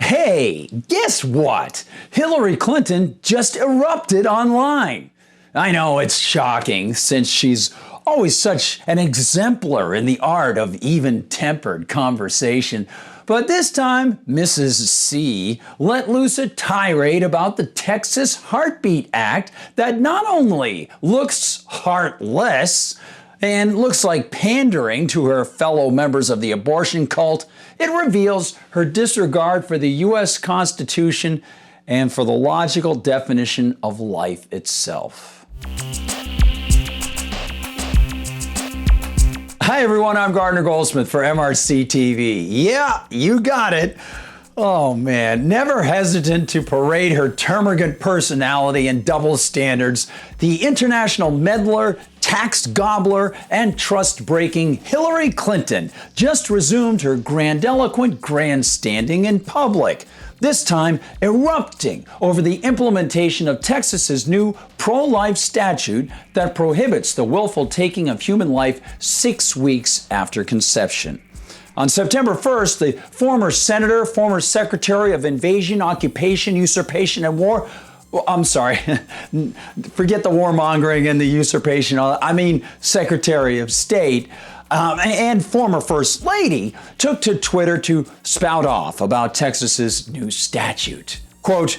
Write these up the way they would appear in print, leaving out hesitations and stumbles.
Hey, guess what? Hillary Clinton just erupted online. I know it's shocking since she's always such an exemplar in the art of even-tempered conversation. But this time, Mrs. C let loose a tirade about the Texas Heartbeat Act that not only looks heartless and looks like pandering to her fellow members of the abortion cult, it reveals her disregard for the U.S. Constitution and for the logical definition of life itself. Hi everyone, I'm Gardner Goldsmith for MRC-TV. Yeah, you got it. Oh man, never hesitant to parade her termagant personality and double standards, the international meddler, tax gobbler, and trust-breaking Hillary Clinton just resumed her grandiloquent grandstanding in public, this time erupting over the implementation of Texas's new pro-life statute that prohibits the willful taking of human life 6 weeks after conception. On September 1st, the former senator, former secretary of invasion, occupation, usurpation, and war, I'm sorry, forget the warmongering and the usurpation, I mean Secretary of State, and former First Lady took to Twitter to spout off about Texas's new statute. Quote,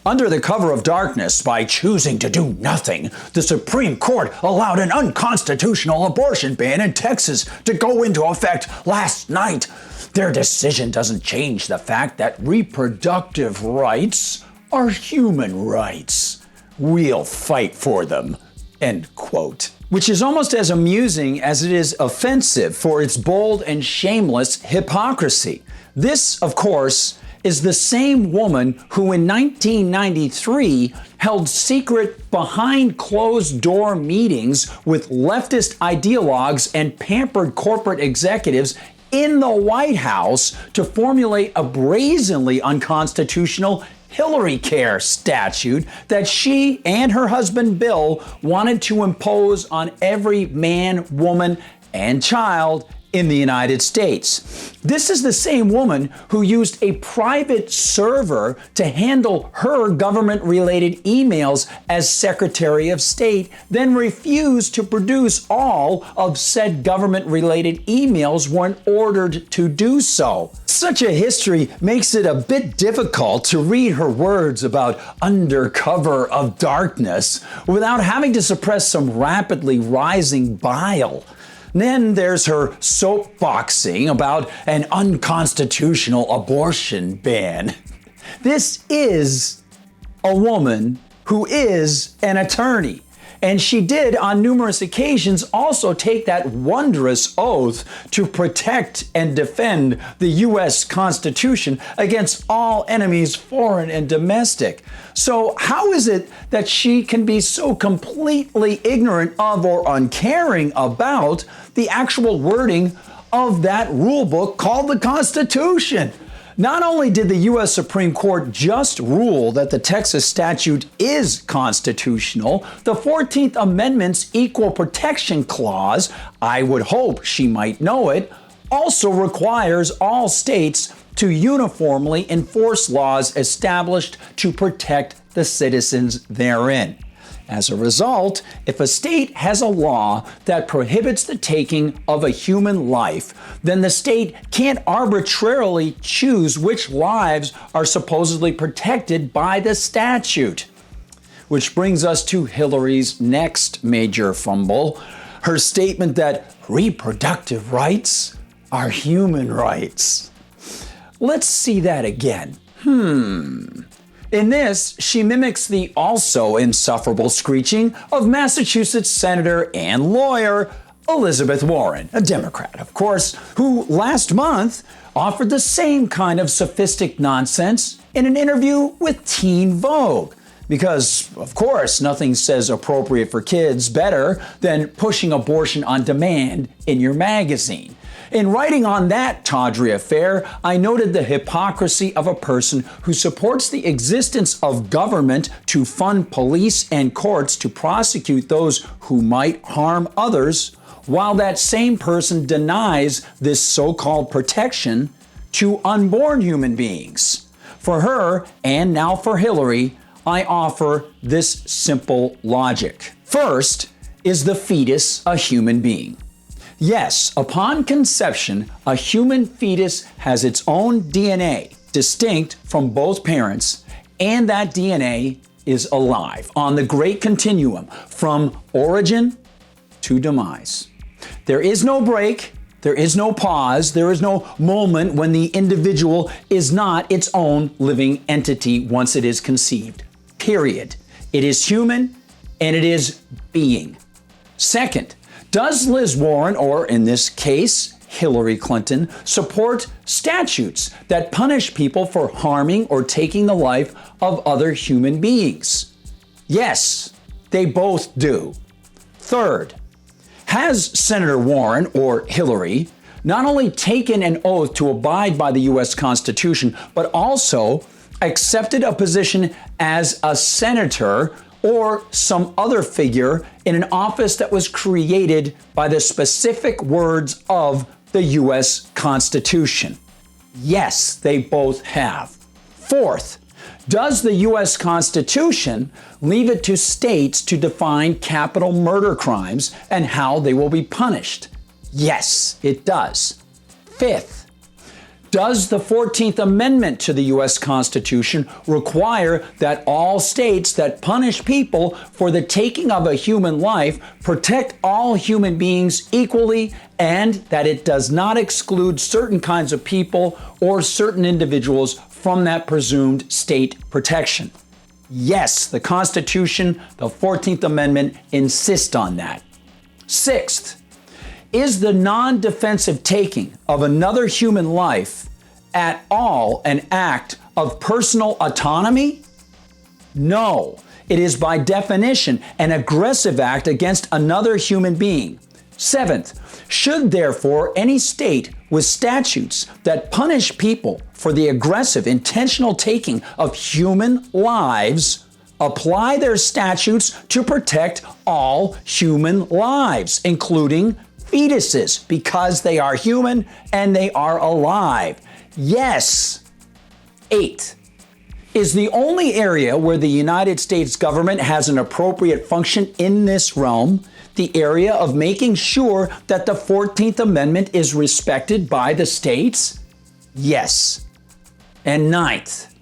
"Under the cover of darkness, by choosing to do nothing, the Supreme Court allowed an unconstitutional abortion ban in Texas to go into effect last night. Their decision doesn't change the fact that reproductive rights are human rights. We'll fight for them." End quote. Which is almost as amusing as it is offensive for its bold and shameless hypocrisy. This, of course, is the same woman who in 1993 held secret behind-closed-door meetings with leftist ideologues and pampered corporate executives in the White House to formulate a brazenly unconstitutional Hillary Care statute that she and her husband Bill wanted to impose on every man, woman, and child in the United States. This is the same woman who used a private server to handle her government-related emails as Secretary of State, then refused to produce all of said government-related emails when ordered to do so. Such a history makes it a bit difficult to read her words about under cover of darkness without having to suppress some rapidly rising bile. Then there's her soapboxing about an unconstitutional abortion ban. This is a woman who is an attorney. And she did, on numerous occasions, also take that wondrous oath to protect and defend the U.S. Constitution against all enemies, foreign and domestic. So how is it that she can be so completely ignorant of or uncaring about the actual wording of that rule book called the Constitution? Not only did the U.S. Supreme Court just rule that the Texas statute is constitutional, the 14th Amendment's Equal Protection Clause, I would hope she might know it, also requires all states to uniformly enforce laws established to protect the citizens therein. As a result, if a state has a law that prohibits the taking of a human life, then the state can't arbitrarily choose which lives are supposedly protected by the statute. Which brings us to Hillary's next major fumble, her statement that reproductive rights are human rights. Let's see that again. In this, she mimics the also insufferable screeching of Massachusetts Senator and lawyer Elizabeth Warren, a Democrat, of course, who last month offered the same kind of sophistic nonsense in an interview with Teen Vogue. Because, of course, nothing says appropriate for kids better than pushing abortion on demand in your magazine. In writing on that tawdry affair, I noted the hypocrisy of a person who supports the existence of government to fund police and courts to prosecute those who might harm others, while that same person denies this so-called protection to unborn human beings. For her, and now for Hillary, I offer this simple logic. First, is the fetus a human being? Yes, upon conception, a human fetus has its own DNA, distinct from both parents, and that DNA is alive on the great continuum from origin to demise. There is no break, there is no pause, there is no moment when the individual is not its own living entity once it is conceived. Period. It is human and it is being. Second, does Liz Warren, or in this case, Hillary Clinton, support statutes that punish people for harming or taking the life of other human beings? Yes, they both do. Third, has Senator Warren, or Hillary, not only taken an oath to abide by the U.S. Constitution, but also accepted a position as a senator or some other figure in an office that was created by the specific words of the U.S. Constitution? Yes, they both have. Fourth, does the U.S. Constitution leave it to states to define capital murder crimes and how they will be punished? Yes, it does. Fifth, does the 14th Amendment to the U.S. Constitution require that all states that punish people for the taking of a human life protect all human beings equally, and that it does not exclude certain kinds of people or certain individuals from that presumed state protection? Yes, the Constitution, the 14th Amendment, insist on that. Sixth, is the non-defensive taking of another human life at all an act of personal autonomy? No, it is by definition an aggressive act against another human being. Seventh, should therefore any state with statutes that punish people for the aggressive, intentional taking of human lives apply their statutes to protect all human lives, including fetuses, because they are human and they are alive? Yes. Eight, is the only area where the United States government has an appropriate function in this realm the area of making sure that the 14th Amendment is respected by the states? Yes. And ninth,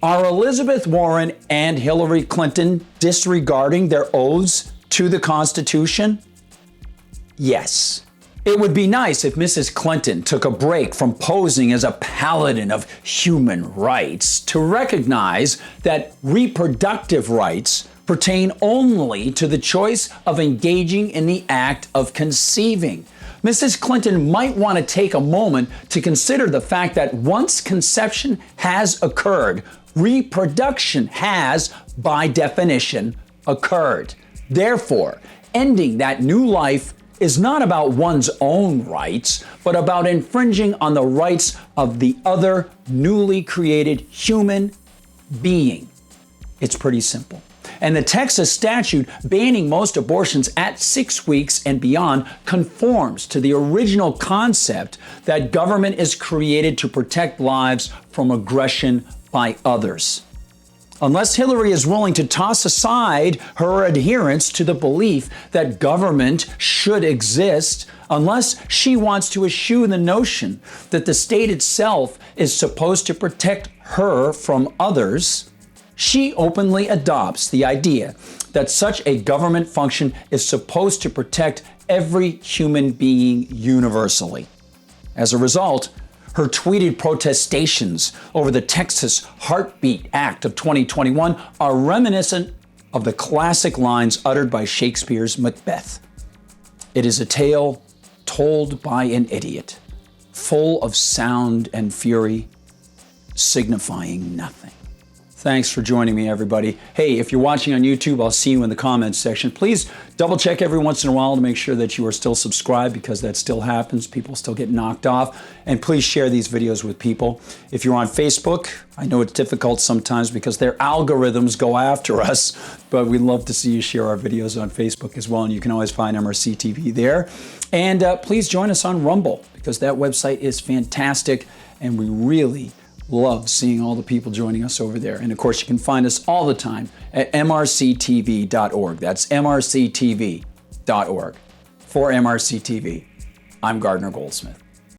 are Elizabeth Warren and Hillary Clinton disregarding their oaths to the Constitution? Yes. It would be nice if Mrs. Clinton took a break from posing as a paladin of human rights to recognize that reproductive rights pertain only to the choice of engaging in the act of conceiving. Mrs. Clinton might want to take a moment to consider the fact that once conception has occurred, reproduction has, by definition, occurred. Therefore, ending that new life is not about one's own rights, but about infringing on the rights of the other newly created human being. It's pretty simple. And the Texas statute banning most abortions at 6 weeks and beyond conforms to the original concept that government is created to protect lives from aggression by others. Unless Hillary is willing to toss aside her adherence to the belief that government should exist, unless she wants to eschew the notion that the state itself is supposed to protect her from others, she openly adopts the idea that such a government function is supposed to protect every human being universally. As a result, her tweeted protestations over the Texas Heartbeat Act of 2021 are reminiscent of the classic lines uttered by Shakespeare's Macbeth. It is a tale told by an idiot, full of sound and fury, signifying nothing. Thanks for joining me, everybody. Hey, if you're watching on YouTube, I'll see you in the comments section. Please double check every once in a while to make sure that you are still subscribed, because that still happens. People still get knocked off. And please share these videos with people. If you're on Facebook, I know it's difficult sometimes because their algorithms go after us, but we'd love to see you share our videos on Facebook as well. And you can always find MRC-TV there. And please join us on Rumble, because that website is fantastic and we really Love seeing all the people joining us over there. And of course, you can find us all the time at MRCTV.org. That's MRCTV.org. For MRC TV, I'm Gardner Goldsmith.